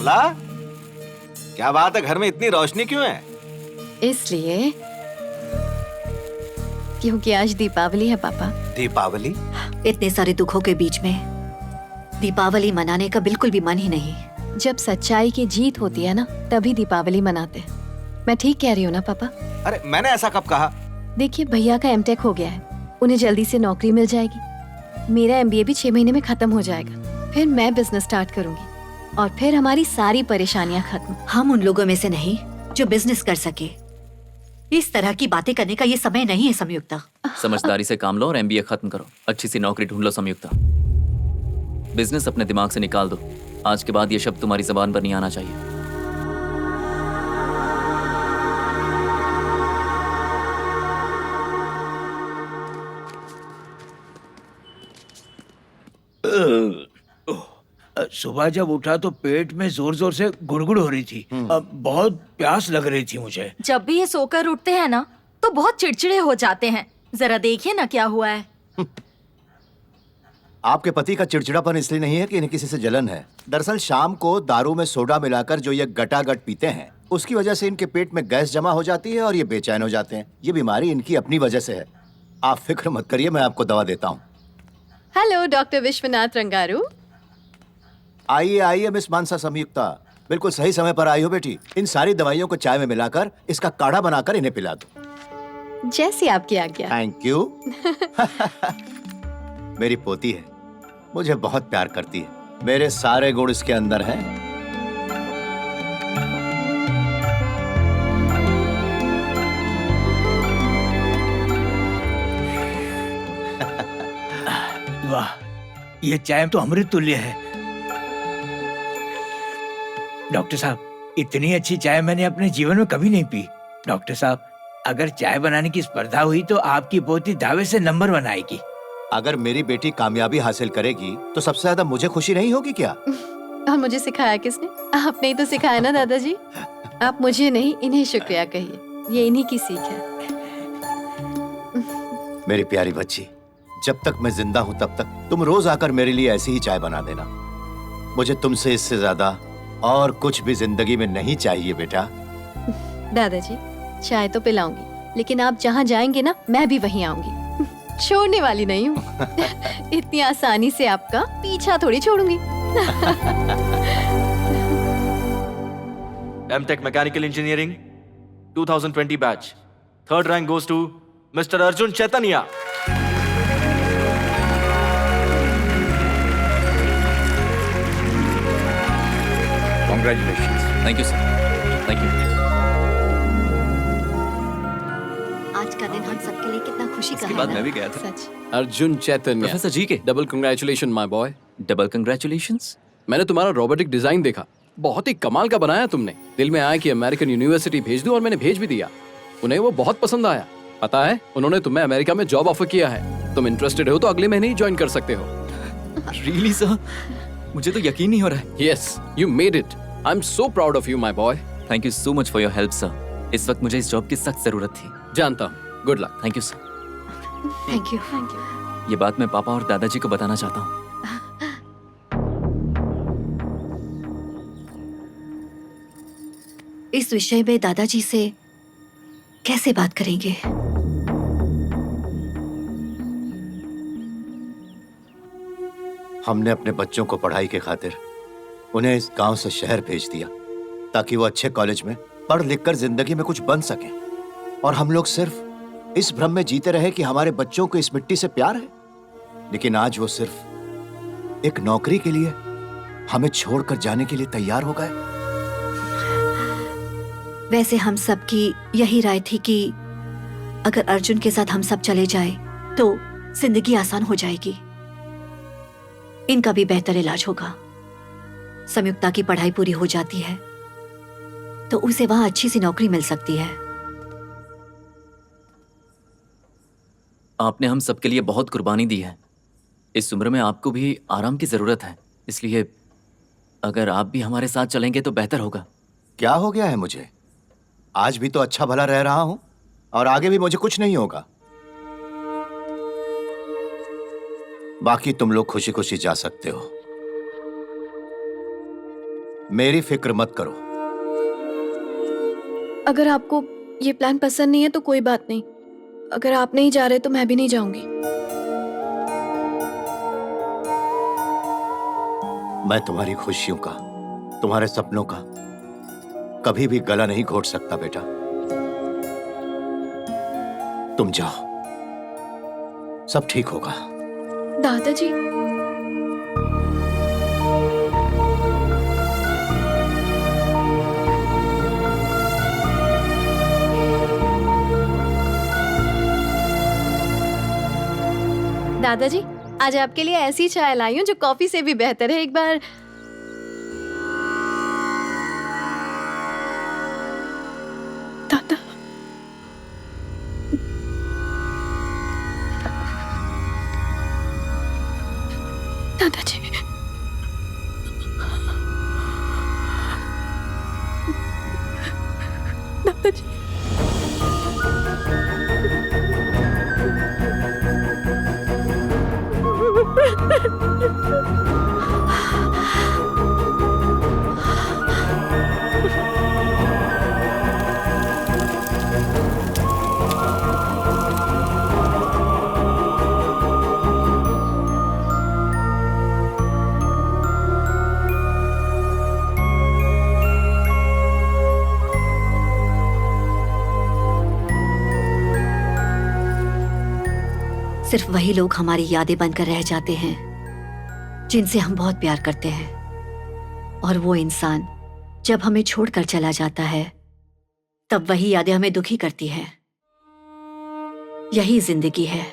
कमला, क्या बात है, घर में इतनी रोशनी क्यों है? इसलिए क्योंकि आज दीपावली है पापा। दीपावली? इतने सारे दुखों के बीच में दीपावली मनाने का बिल्कुल भी मन ही नहीं। जब सच्चाई की जीत होती है ना, तभी दीपावली मनाते हैं। मैं ठीक कह रही हूँ ना पापा? अरे मैंने ऐसा कब कहा? देखिए भैया का एमटेक हो गया है, उन्हें जल्दी से नौकरी मिल जाएगी। मेरा एमबीए भी 6 महीने में खत्म हो जाएगा। फिर मैं बिजनेस स्टार्ट करूंगी और फिर हमारी सारी परेशानियां खत्म। हम उन लोगों में से नहीं जो बिजनेस कर सके। इस तरह की बातें करने का ये समय नहीं है संयुक्ता। समझदारी से काम लो और एमबीए खत्म करो। अच्छी सी नौकरी ढूंढ लो संयुक्ता। बिजनेस अपने दिमाग से निकाल दो। आज के बाद ये शब्द तुम्हारी जबान पर नहीं आना चाहिए। सुबह जब उठा तो पेट में जोर जोर से गुड़गुड़ हो रही थी। बहुत प्यास लग रही थी मुझे। जब भी ये सोकर उठते हैं ना तो बहुत चिड़चिड़े हो जाते हैं। जरा देखिए ना क्या हुआ है। आपके पति का चिड़चिड़ापन इसलिए नहीं है कि इन्हें किसी से जलन है। दरअसल शाम को दारू में सोडा मिलाकर जो ये गटागट पीते हैं, उसकी वजह से इनके पेट में गैस जमा हो जाती है और ये बेचैन हो जाते हैं। ये बीमारी इनकी अपनी वजह से है। आप फिक्र मत करिए, मैं आपको दवा देता हूँ। Hello doctor Vishwanath Rangaru. आइए आइए मिस मानसा संयुक्ता, बिल्कुल सही समय पर आई हो बेटी। इन सारी दवाइयों को चाय में मिलाकर इसका काढ़ा बनाकर इन्हें पिला दो। जैसी आपकी आज्ञा। Thank you. मेरी पोती है, मुझे बहुत प्यार करती है। मेरे सारे गुण इसके अंदर हैं। वाह, ये चाय तो अमृत तुल्य है। डॉक्टर साहब, इतनी अच्छी चाय मैंने अपने जीवन में कभी नहीं पी। डॉक्टर साहब, अगर चाय बनाने की स्पर्धा हुई तो आपकी पोती दावे से नंबर 1 आएगी। अगर मेरी बेटी कामयाबी हासिल करेगी तो सबसे ज्यादा मुझे खुशी नहीं होगी क्या? और मुझे सिखाया किसने? आपने ही तो सिखाया ना दादाजी। आप मुझे नहीं, इन्हें शुक्रिया कहिए। ये इन्हीं की सीख है। मेरी प्यारी बच्ची, जब तक मैं जिंदा हूँ तब तक तुम रोज आकर मेरे लिए ऐसी ही चाय बना देना। मुझे तुमसे इससे ज्यादा और कुछ भी जिंदगी में नहीं चाहिए बेटा। दादाजी, चाय तो पिलाऊंगी, लेकिन आप जहाँ जाएंगे ना, मैं भी वहीं आऊंगी। छोड़ने वाली नहीं हूँ। इतनी आसानी से आपका पीछा थोड़ी छोड़ूंगी। MTech mechanical engineering 2020 batch, 3rd rank goes to mister Arjun Chaitanya. Congratulations. Thank you, sir. Thank you. आज का दिन हम सबके लिए कितना खुशी का इसके है बाद ना? मैं भी गया था। सच। अर्जुन चैतन्य। प्रोफेसर जी के double congratulation my boy. Double congratulations. मैंने तुम्हारा रोबोटिक डिजाइन देखा, बहुत ही कमाल का बनाया तुमने। दिल में आया कि अमेरिकन यूनिवर्सिटी भेज दूं और मैंने भेज भी दिया। उन्हें वो बहुत पसंद आया। पता है, उन्होंने तुम्हें अमेरिका में जॉब ऑफर किया है। तुम इंटरेस्टेड हो तो अगले महीने ही ज्वाइन कर सकते हो। Really sir? मुझे तो यकीन नहीं हो रहा है। Yes, you made it. I am so proud of you my boy. Thank you so much for your help sir. इस वक्त मुझे इस जॉब की सख्त जरूरत थी। जानता हूँ। Good luck. Thank you sir. Thank you. ये बात मैं पापा और दादाजी को बताना चाहता हूँ। इस विषय में दादाजी से कैसे बात करेंगे? हमने अपने बच्चों को पढ़ाई के खातिर उन्हें इस गांव से शहर भेज दिया ताकि वो अच्छे कॉलेज में पढ़ लिख कर जिंदगी में कुछ बन सके। और हम लोग सिर्फ इस भ्रम में जीते रहे कि हमारे बच्चों को इस मिट्टी से प्यार है। लेकिन आज वो सिर्फ एक नौकरी के लिए हमें छोड़कर जाने के लिए तैयार हो गए। वैसे हम सबकी यही राय थी कि अगर अर्जुन के साथ हम सब चले जाए तो जिंदगी आसान हो जाएगी। इनका भी बेहतर इलाज होगा। संयुक्ता की पढ़ाई पूरी हो जाती है तो उसे वहां अच्छी सी नौकरी मिल सकती है। आपने हम सबके लिए बहुत कुर्बानी दी है। इस उम्र में आपको भी आराम की जरूरत है, इसलिए अगर आप भी हमारे साथ चलेंगे तो बेहतर होगा। क्या हो गया है मुझे? आज भी तो अच्छा भला रह रहा हूं और आगे भी मुझे कुछ नहीं होगा। बाकी तुम लोग खुशी खुशी जा सकते हो। मेरी फिक्र मत करो। अगर आपको ये प्लान पसंद नहीं है तो कोई बात नहीं। अगर आप नहीं जा रहे तो मैं भी नहीं जाऊंगी। मैं तुम्हारी खुशियों का, तुम्हारे सपनों का कभी भी गला नहीं घोट सकता बेटा। तुम जाओ, सब ठीक होगा। दादाजी, दादाजी, आज आपके लिए ऐसी चाय लाई हूँ जो कॉफी से भी बेहतर है। एक बार दादा, दादाजी, दादाजी। सिर्फ वही लोग हमारी यादें बनकर रह जाते हैं जिनसे हम बहुत प्यार करते हैं, और वो इंसान जब हमें छोड़कर चला जाता है तब वही यादें हमें दुखी करती हैं। यही जिंदगी है,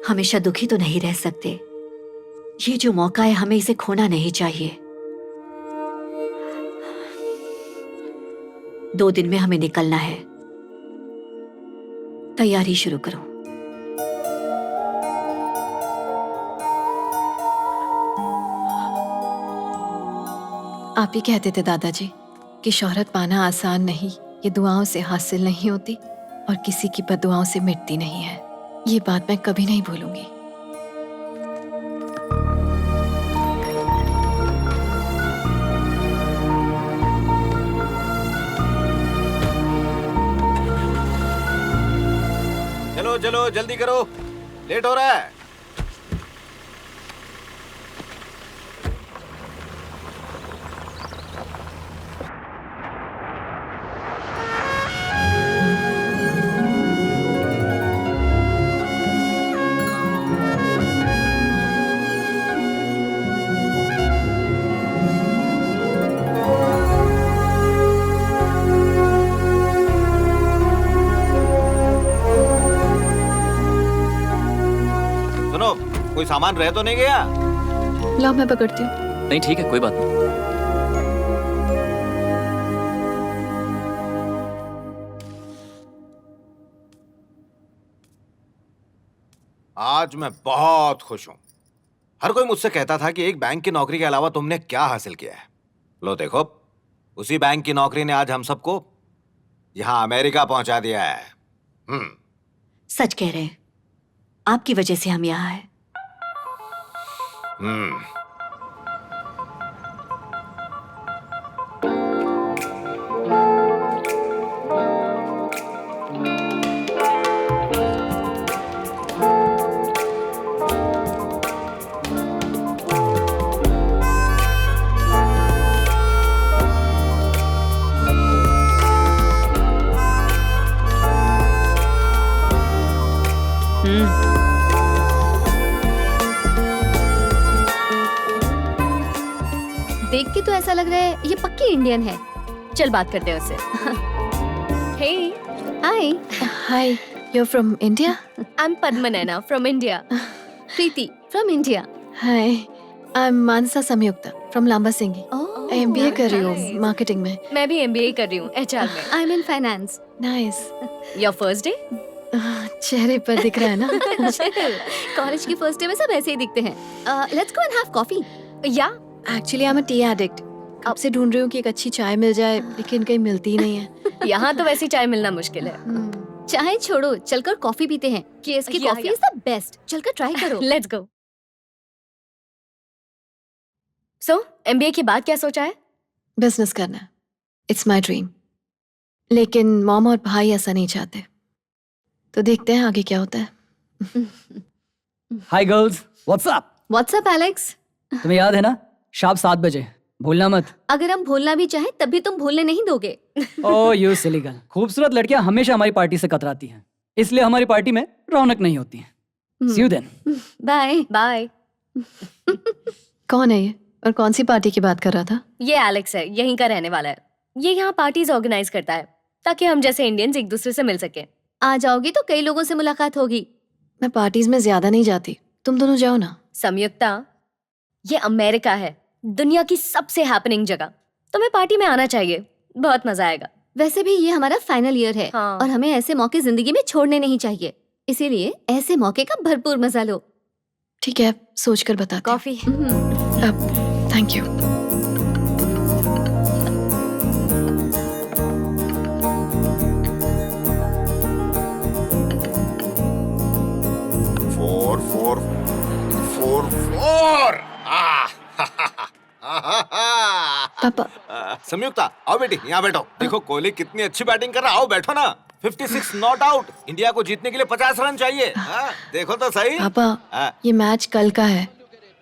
हमेशा दुखी तो नहीं रह सकते। ये जो मौका है हमें इसे खोना नहीं चाहिए। 2 दिन में हमें निकलना है, तैयारी शुरू करो। आप ही कहते थे दादाजी कि शोहरत पाना आसान नहीं, ये दुआओं से हासिल नहीं होती और किसी की बददुआओं से मिटती नहीं है। ये बात मैं कभी नहीं भूलूंगी। चलो चलो जल्दी करो, लेट हो रहा है। कोई सामान रह तो नहीं गया? लाओ मैं पकड़ती हूँ। नहीं ठीक है, कोई बात नहीं। आज मैं बहुत खुश हूं। हर कोई मुझसे कहता था कि एक बैंक की नौकरी के अलावा तुमने क्या हासिल किया है। लो देखो, उसी बैंक की नौकरी ने आज हम सबको यहां अमेरिका पहुंचा दिया है। सच कह रहे हैं, आपकी वजह से हम यहाँ हैं। देख के तो ऐसा लग रहा है ये पक्की इंडियन है। चल बात करते हैं उससे। Hey, hi hi, you from India? I'm Padmanana from India. Preeti from India. Hi, I am Manasa Samyukta from लांबा सिंगी। MBA कर रही हूँ मार्केटिंग में। मैं भी MBA कर रही हूँ HR में. I'm in finance. Nice. Your first day? चेहरे पर दिख रहा है ना? कॉलेज की फर्स्ट डे में सब ऐसे ही दिखते हैं. Let's go and have coffee. Yeah. Actually I am a T addict. कब से ढूंढ रही हूँ कि एक अच्छी चाय मिल जाए, लेकिन कहीं मिलती ही नहीं है। यहाँ तो वैसी चाय मिलना मुश्किल है. चाय छोड़ो, चलकर कॉफी पीते हैं. KS की कॉफी इज द बेस्ट. चलकर ट्राई करो. Let's go. So, MBA के बाद क्या सोचा है? बिजनेस करना है, इट्स माई ड्रीम। लेकिन मॉम और भाई ऐसा नहीं चाहते, तो देखते हैं आगे क्या होता है। Hi girls, what's up? What's up Alex. तुम्हें याद है ना, शाम 7 बजे, भूलना मत। अगर हम भूलना भी चाहें तब भी तुम भूलने नहीं दोगे। ओह यू सिली गर्ल, खूबसूरत लड़कियां हमेशा हमारी पार्टी से कतराती हैं, इसलिए हमारी पार्टी में रौनक नहीं होती है। See you then. Bye bye. कौन है ये और कौन सी पार्टी की बात कर रहा था? ये एलेक्स है, यहीं का रहने वाला है। ये यहाँ पार्टीज ऑर्गेनाइज करता है ताकि हम जैसे इंडियंस एक दूसरे से मिल सके। आ जाओगी तो कई लोगों से मुलाकात होगी। मैं पार्टीज में ज्यादा नहीं जाती, तुम दोनों जाओ ना। संयुक्ता, ये अमेरिका है, दुनिया की सबसे हैपनिंग जगह। तुम्हें पार्टी में आना चाहिए, बहुत मजा आएगा। वैसे भी ये हमारा फाइनल ईयर है हाँ। और हमें ऐसे मौके जिंदगी में छोड़ने नहीं चाहिए, इसीलिए ऐसे मौके का भरपूर मजा लो। ठीक है, सोच कर बताती हूँ। कॉफी। अब thank you. Four four four four. पापा, संयुक्ता आओ बेटी, यहाँ बैठो। देखो कोहली कितनी अच्छी बैटिंग कर रहा है। आओ बैठो ना। 56 नॉट आउट। इंडिया को जीतने के लिए 50 रन चाहिए। देखो तो सही। पापा, ये मैच कल का है,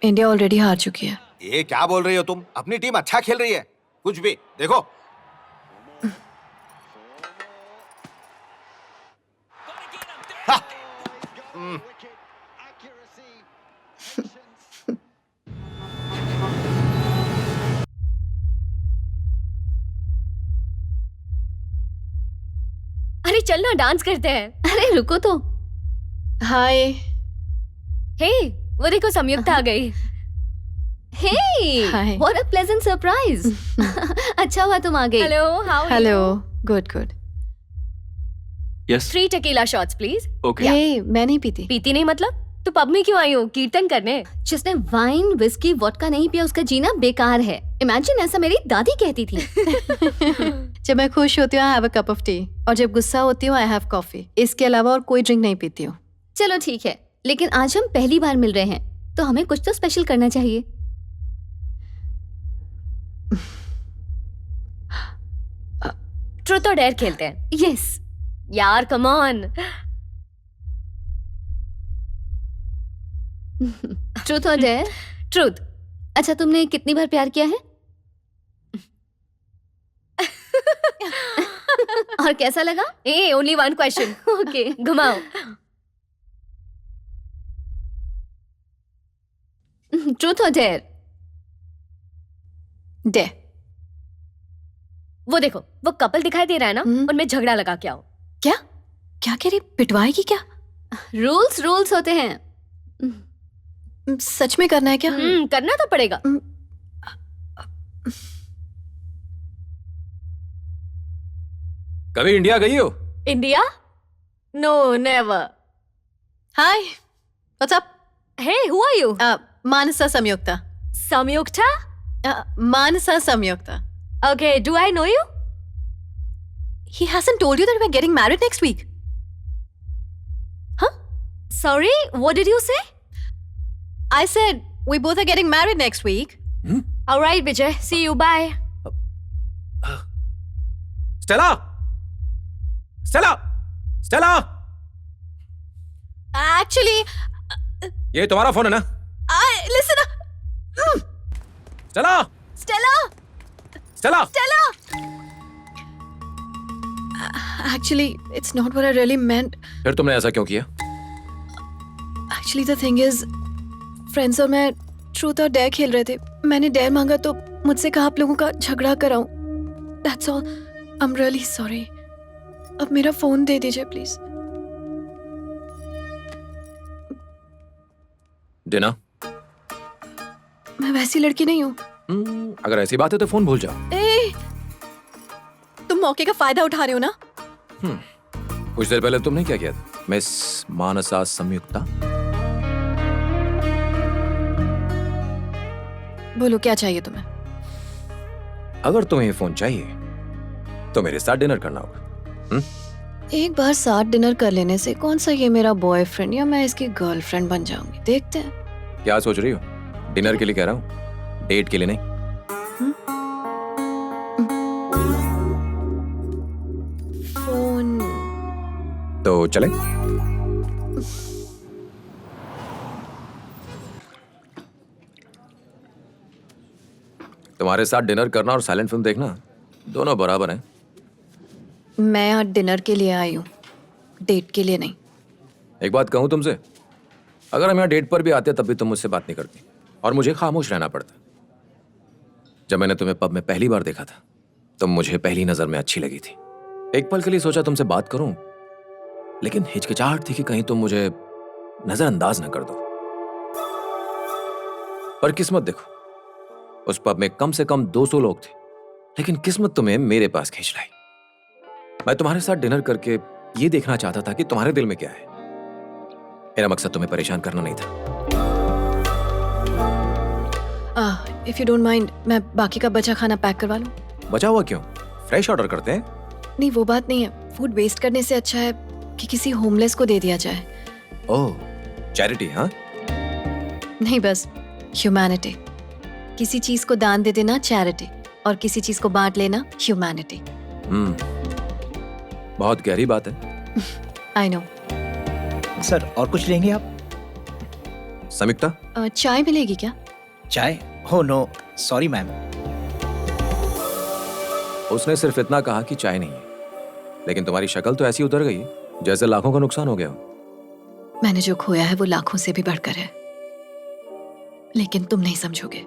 इंडिया ऑलरेडी हार चुकी है। ये क्या बोल रही हो तुम? अपनी टीम अच्छा खेल रही है। कुछ भी देखो। अरे चल ना, डांस करते हैं। अरे रुको तो। हाय। हे, वो देखो संयुक्ता आ गई। हे, Hi. What a pleasant surprise. अच्छा हुआ तुम आ गई। Hello, how hello, good good. Yes 3 tequila shots please. Okay. ये मैं नहीं पीती। पीती नहीं मतलब? तो पब में क्यों आई हो? कीर्तन करने? जिसने वाइन, विस्की, वोडका नहीं पिया उसका जीना बेकार है। इमेजिन, ऐसा मेरी दादी कहती थी। जब मैं खुश होती हूँ I have a cup of T, और जब गुस्सा होती हूँ आई हैव कॉफी। इसके अलावा और कोई ड्रिंक नहीं पीती हूँ। चलो ठीक है, लेकिन आज हम पहली बार मिल रहे हैं तो हमें कुछ तो स्पेशल करना चाहिए। ट्रूथ और डेयर खेलते हैं। यस। यार कम ऑन। ट्रूथ और डेयर। ट्रूथ। अच्छा, तुमने कितनी बार प्यार किया है? और कैसा लगा? ए, ओनली 1 क्वेश्चन। ओके। घुमाओ। ट्रूथ और डेयर। डे। वो देखो, वो कपल दिखाई दे रहा है ना, उनमें झगड़ा लगा के आओ। क्या क्या कह रही? पिटवाएगी क्या? रूल्स रूल्स होते हैं। सच में करना है क्या? करना तो पड़ेगा। कभी इंडिया गई हो? India? No, never. Hi, what's up? Hey, who are you? Manasa Sanyukta. Sanyukta? Manasa Sanyukta. Okay, do I know you? He hasn't told you that we're getting married next week. Huh? Sorry, what did you say? I said we both are getting married next week. All right, Vijay. See you. Bye. Stella, Stella, Stella. Actually, ये तुम्हारा phone है ना? listen. Stella, Stella. Stella. Stella. Actually, it's not what I really meant. फिर तुमने ऐसा क्यों किया? Actually, the thing is, friends और मैं ट्रूथ और डेयर खेल रहे थे। मैंने डेयर मांगा तो मुझसे कहा आप लोगों का झगड़ा कराऊं। That's all. I'm really sorry. अब मेरा फोन दे दीजिए प्लीज। डिना, मैं वैसी लड़की नहीं हूँ। अगर ऐसी बात है तो फोन भूल जाओ। तुम मौके का फायदा उठा रहे हो ना? कुछ देर पहले तुमने क्या किया था? मिस मानसा संयुक्ता। बोलो क्या चाहिए तुम्हें? अगर तुम्हें फोन चाहिए तो मेरे साथ डिनर करना होगा। एक बार साथ डिनर कर लेने से कौन सा ये मेरा बॉयफ्रेंड या मैं इसकी गर्लफ्रेंड बन जाऊंगी, देखते हैं। क्या सोच रही हो? डिनर के लिए कह रहा हूँ, डेट के लिए नहीं। तो चले? तुम्हारे साथ डिनर करना और साइलेंट फिल्म देखना दोनों बराबर हैं। मैं आज डिनर के लिए आई हूँ, डेट के लिए नहीं। एक बात कहूं तुमसे, अगर हम यहाँ डेट पर भी आते तब भी तुम मुझसे बात नहीं करती और मुझे खामोश रहना पड़ता। जब मैंने तुम्हें पब में पहली बार देखा था तुम मुझे पहली नजर में अच्छी लगी थी। एक पल के लिए सोचा तुमसे बात करूं, लेकिन हिचकिचाहट थी कि कहीं तुम मुझे नजरअंदाज न कर दो। पर किस्मत देखो, उस पब में कम से कम 200 लोग थे, लेकिन किस्मत तुम्हें मेरे पास खींच लाई। मैं तुम्हारे साथ डिनर करके ये देखना चाहता था कि तुम्हारे दिल में क्या है। मेरा मकसद तुम्हें परेशान करना नहीं था। इफ यू डोंट माइंड, मैं बाकी का बचा खाना पैक करवा लूं? बचा हुआ क्यों? फ्रेश ऑर्डर करते हैं। नहीं, वो बात नहीं है। फूड वेस्ट करने से अच्छा है कि किसी होमलेस को दे दिया जाए। ओह, चैरिटी? हाँ, नहीं, बस ह्यूमैनिटी। किसी चीज को दान दे देना चैरिटी, और किसी चीज को बांट लेना ह्यूमैनिटी। बहुत गहरी बात है। I know. सर, और कुछ लेंगे आप? संयुक्ता, चाय मिलेगी क्या? चाय? हो नो, सॉरी मैम। उसने सिर्फ इतना कहा कि चाय नहीं है, लेकिन तुम्हारी शक्ल तो ऐसी उतर गई जैसे लाखों का नुकसान हो गया हो। मैंने जो खोया है वो लाखों से भी बढ़कर है, लेकिन तुम नहीं समझोगे।